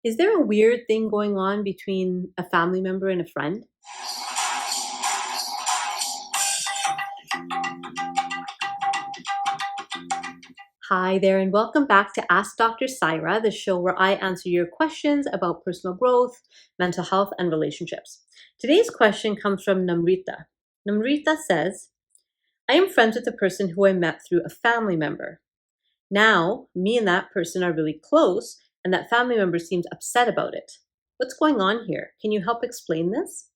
Is there a weird thing going on between a family member and a friend? Hi there, and welcome back to Ask Dr. Saira, the show where I answer your questions about personal growth, mental health, and relationships. Today's question comes from Namrita. Namrita says, I am friends with a person who I met through a family member. Now, me and that person are really close, and that family member seems upset about it. What's going on here? Can you help explain this?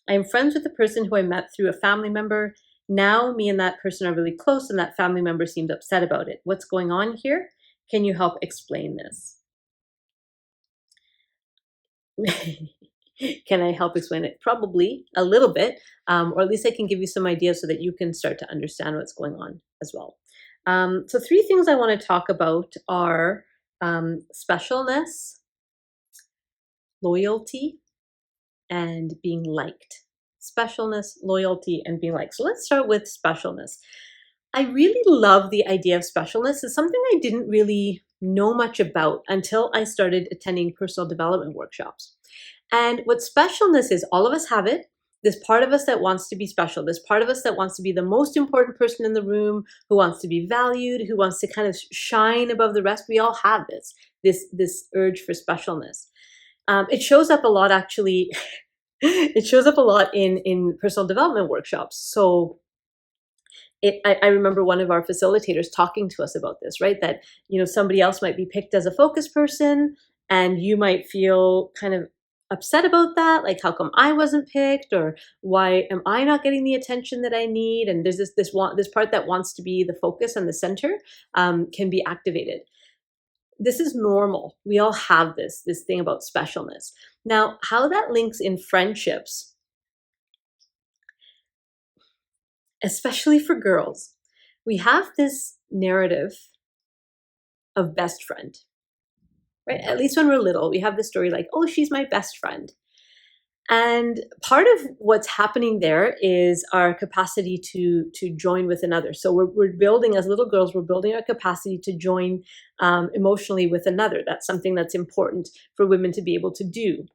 I am friends with the person who I met through a family member. Now, me and that person are really close, and that family member seems upset about it. What's going on here? Can you help explain this? Can I help explain it? Probably a little bit, or at least I can give you some ideas so that you can start to understand what's going on as well. So, three things I want to talk about are specialness, loyalty, and being liked. Specialness, loyalty, and being liked. So let's start with specialness. I really love the idea of specialness. It's something I didn't really know much about until I started attending personal development workshops. And what specialness is, all of us have it. This part of us that wants to be special, this part of us that wants to be the most important person in the room, who wants to be valued, who wants to kind of shine above the rest. We all have this urge for specialness. It shows up a lot, actually. It shows up a lot in personal development workshops. So I remember one of our facilitators talking to us about this, right? That, somebody else might be picked as a focus person and you might feel kind of upset about that. Like, how come I wasn't picked, or why am I not getting the attention that I need? And there's this part that wants to be the focus and the center can be activated. This is normal. We all have this thing about specialness. Now, how that links in friendships, especially for girls, we have this narrative of best friend, right? At least when we're little, we have this story like, oh, she's my best friend. And part of what's happening there is our capacity to join with another. So we're building, as little girls, we're building our capacity to join emotionally with another. That's something that's important for women to be able to do.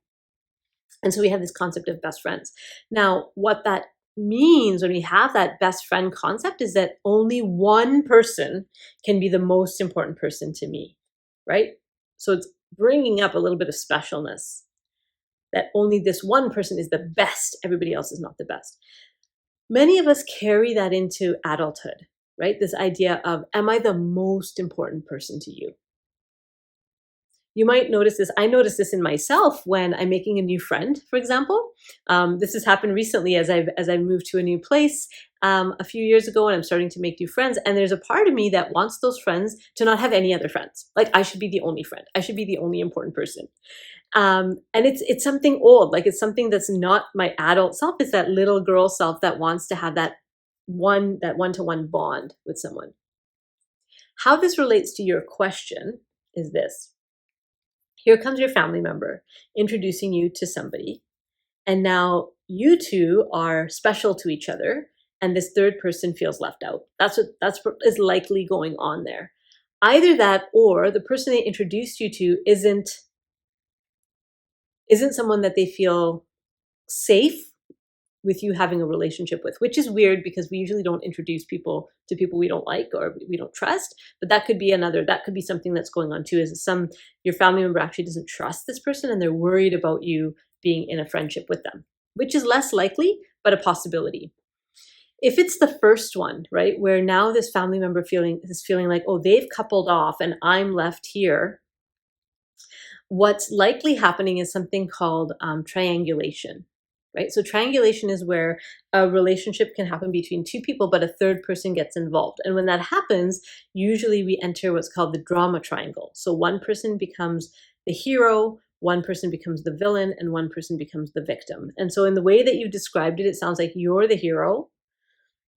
And so we have this concept of best friends. Now, what that means when we have that best friend concept is that only one person can be the most important person to me, right? So it's bringing up a little bit of specialness, that only this one person is the best, everybody else is not the best. Many of us carry that into adulthood, right? This idea of, am I the most important person to you? You might notice this. I notice this in myself when I'm making a new friend, for example. This has happened recently as I've moved to a new place a few years ago, and I'm starting to make new friends. And there's a part of me that wants those friends to not have any other friends. Like, I should be the only friend. I should be the only important person. And it's something old. Like, it's something that's not my adult self. It's that little girl self that wants to have that one-to-one bond with someone. How this relates to your question is this. Here comes your family member introducing you to somebody, and now you two are special to each other, and this third person feels left out. That's what is likely going on there. Either that, or the person they introduced you to isn't someone that they feel safe with you having a relationship with, which is weird because we usually don't introduce people to people we don't like or we don't trust. But that could be something that's going on too, is your family member actually doesn't trust this person and they're worried about you being in a friendship with them, which is less likely, but a possibility. If it's the first one, right, where now this family member is feeling like, oh, they've coupled off and I'm left here, what's likely happening is something called triangulation. Right? So triangulation is where a relationship can happen between two people, but a third person gets involved. And when that happens, usually we enter what's called the drama triangle. So one person becomes the hero, one person becomes the villain, and one person becomes the victim. And so in the way that you described it, it sounds like you're the hero,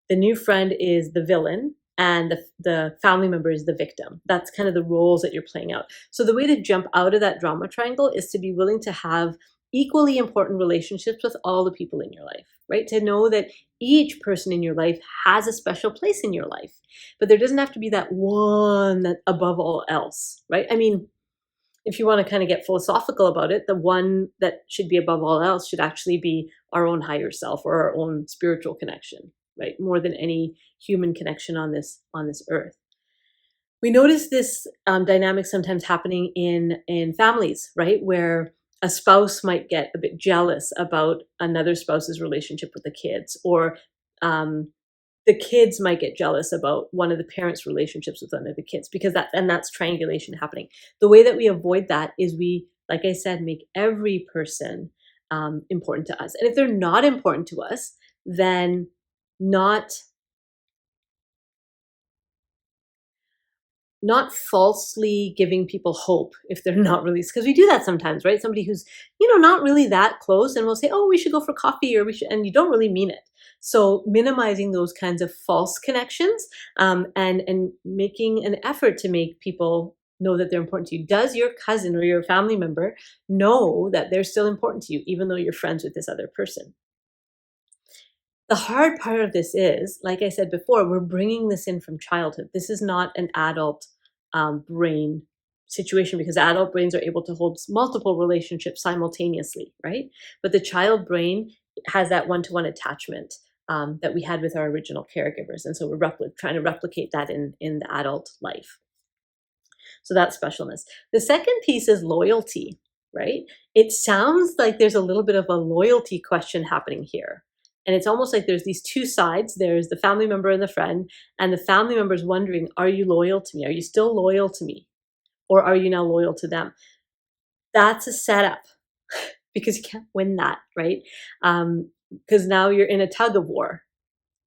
the new friend is the villain, and the family member is the victim. That's kind of the roles that you're playing out. So the way to jump out of that drama triangle is to be willing to have equally important relationships with all the people in your life, right? To know that each person in your life has a special place in your life, but there doesn't have to be that one that above all else, right? I mean, if you want to kind of get philosophical about it, the one that should be above all else should actually be our own higher self or our own spiritual connection, right? More than any human connection on this earth. We notice this dynamic sometimes happening in families, right? Where a spouse might get a bit jealous about another spouse's relationship with the kids, or the kids might get jealous about one of the parents' relationships with one of the kids, because that's triangulation happening. The way that we avoid that is we, like I said, make every person important to us. And if they're not important to us, then not falsely giving people hope if they're not really, because we do that sometimes, right? Somebody who's, not really that close, and we'll say, oh, we should go for coffee, or we should, and you don't really mean it. So minimizing those kinds of false connections, and making an effort to make people know that they're important to you. Does your cousin or your family member know that they're still important to you, even though you're friends with this other person? The hard part of this is, like I said before, we're bringing this in from childhood. This is not an adult brain situation, because adult brains are able to hold multiple relationships simultaneously, right? But the child brain has that one-to-one attachment that we had with our original caregivers. And so we're trying to replicate that in the adult life. So that's specialness. The second piece is loyalty, right? It sounds like there's a little bit of a loyalty question happening here. And it's almost like there's these two sides. There's the family member and the friend, and the family member is wondering, are you loyal to me? Are you still loyal to me? Or are you now loyal to them? That's a setup because you can't win that, right? Because now you're in a tug of war.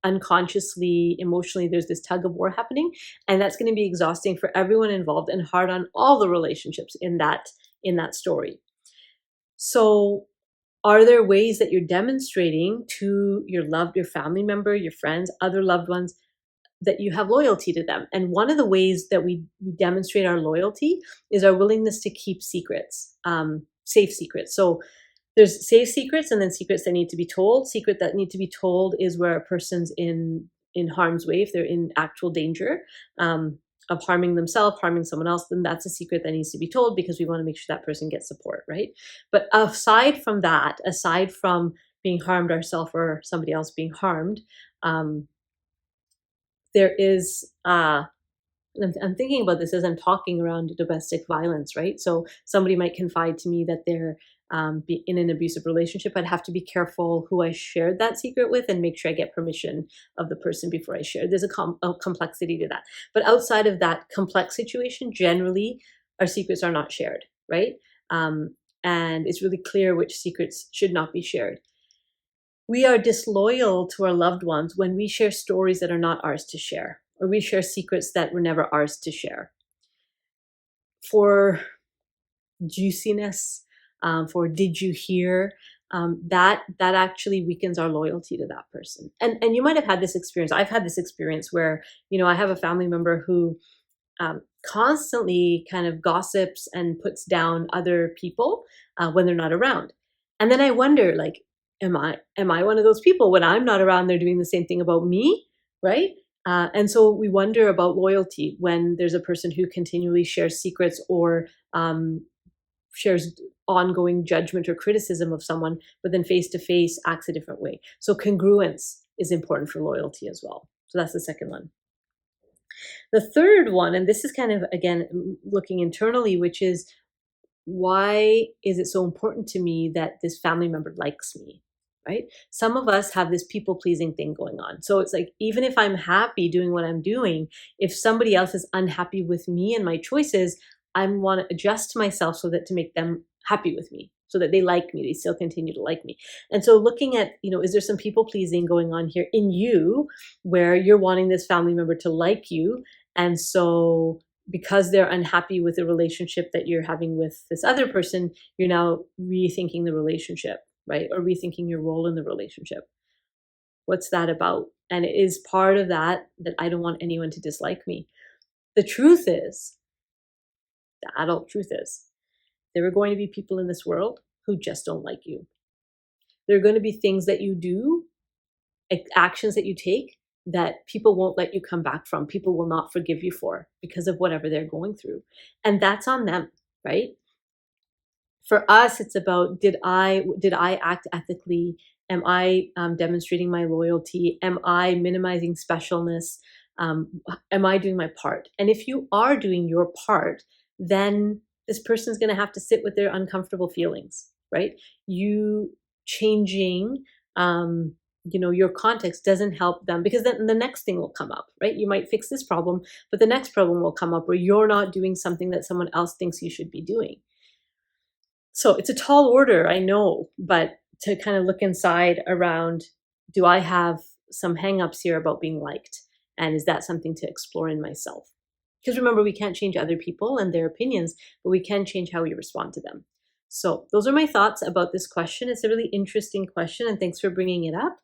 Unconsciously, emotionally, there's this tug of war happening, and that's going to be exhausting for everyone involved and hard on all the relationships in that story. So are there ways that you're demonstrating to your family member, your friends, other loved ones, that you have loyalty to them? And one of the ways that we demonstrate our loyalty is our willingness to keep secrets, safe secrets. So there's safe secrets, and then secrets that need to be told. Secret that need to be told is where a person's in harm's way, if they're in actual danger of harming themselves, harming someone else, then that's a secret that needs to be told, because we want to make sure that person gets support, right? But aside from that, aside from being harmed ourselves or somebody else being harmed, there is, and I'm thinking about this as I'm talking around domestic violence, right? So somebody might confide to me that they're in an abusive relationship. I'd have to be careful who I shared that secret with and make sure I get permission of the person before I share. There's a complexity to that. But outside of that complex situation, generally, our secrets are not shared, right? And it's really clear which secrets should not be shared. We are disloyal to our loved ones when we share stories that are not ours to share, or we share secrets that were never ours to share. For juiciness, for did you hear, that actually weakens our loyalty to that person. And you might have had this experience. I've had this experience where, I have a family member who constantly kind of gossips and puts down other people when they're not around. And then I wonder, like, am I one of those people? When I'm not around, they're doing the same thing about me, right? And so we wonder about loyalty when there's a person who continually shares secrets or shares ongoing judgment or criticism of someone, but then face to face acts a different way. So congruence is important for loyalty as well. So that's the second one. The third one, and this is kind of, again, looking internally, which is, why is it so important to me that this family member likes me, right? Some of us have this people-pleasing thing going on. So it's like, even if I'm happy doing what I'm doing, if somebody else is unhappy with me and my choices, I want to adjust myself so that to make them happy with me, so that they like me, they still continue to like me. And so looking at, is there some people-pleasing going on here in you, where you're wanting this family member to like you, and so because they're unhappy with the relationship that you're having with this other person, you're now rethinking the relationship, right? Or rethinking your role in the relationship. What's that about? And it is part of that I don't want anyone to dislike me. The truth is, the adult truth is, there are going to be people in this world who just don't like you. There are going to be things that you do, actions that you take, that people won't let you come back from. People will not forgive you for, because of whatever they're going through. And that's on them, right? For us, it's about, did I act ethically? Am I demonstrating my loyalty? Am I minimizing specialness? Am I doing my part? And if you are doing your part, then this person's going to have to sit with their uncomfortable feelings, right? You changing, your context doesn't help them, because then the next thing will come up, right? You might fix this problem, but the next problem will come up where you're not doing something that someone else thinks you should be doing. So it's a tall order, I know, but to kind of look inside around, do I have some hangups here about being liked? And is that something to explore in myself? Because remember, we can't change other people and their opinions, but we can change how we respond to them. So those are my thoughts about this question. It's a really interesting question, and thanks for bringing it up.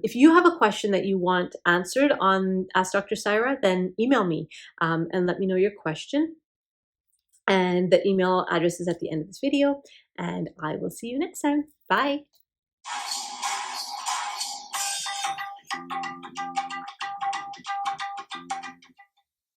If you have a question that you want answered on Ask Dr. Saira, then email me and let me know your question. And the email address is at the end of this video, and I will see you next time. Bye.